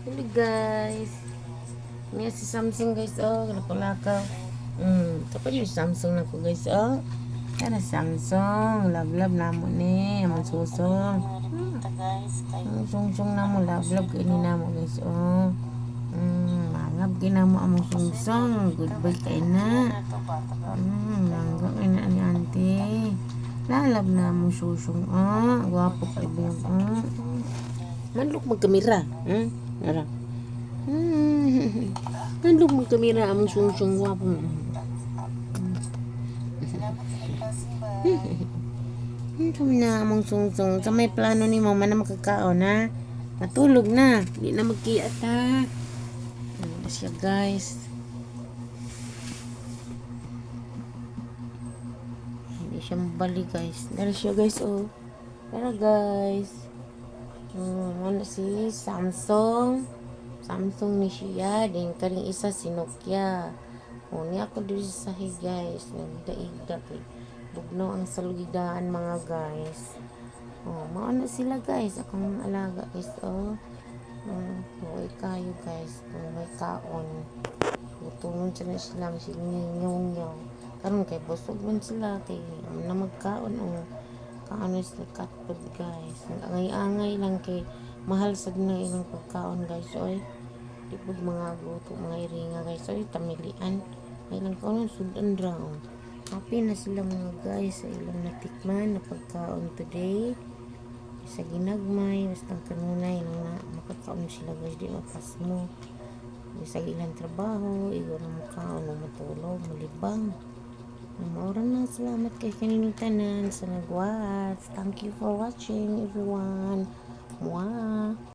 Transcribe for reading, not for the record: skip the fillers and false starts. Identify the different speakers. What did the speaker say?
Speaker 1: Hello guys. Ini si Samsung guys oh, lakaw-lakaw. Tapos yung Samsung na ko guys oh. Kana Samsung, love namo ni, amon susong. Sungsong namo love kini namo guys oh. Mangap ginamo among sungsong. Goodbye kay na. Langgam ina ni auntie. Lalab na among susong oh. Gwapo kay biyong oh. Manlok magkamera. Nara. Manlok magkamera among sungsong gwapo. Ito na among sungsong. Sa may plano ni mama na makakaon ha. Matulog na. Hindi na magkiat ha. Ano na siya guys. Hindi siya mabali guys. Dara siya guys oh. Dara guys. Ano si Samsung. Samsung ni siya. Din karing isa si Nokia. O niya ako dito sa sahi guys. Nagdaigda kay bugnaw ang salugidaan mga guys. Mauna sila guys. Akong alaga guys. Huwag kayo guys. Huwag kaon. Gutungon sila sila. Sila nyaw. Karon kay busog man sila. Kay na magkaon. Kaano sila katpod guys. Angay-angay lang kay mahal sa na ilang pagkaon guys. Tipod mga guto. Mga iringa guys. Tamilian. Ilang kaon sudan raw. Happy na sila mga guys sa ilang natikman na pagkaon today. Sa ginagmay, basta kanunay lang na makakaon sila guys, di mapas mo. Sa ilang trabaho, igo na makaon o matulog, malibang. Maura na, salamat kay kaninong tanan sa nag-watch. Thank you for watching everyone. Wow.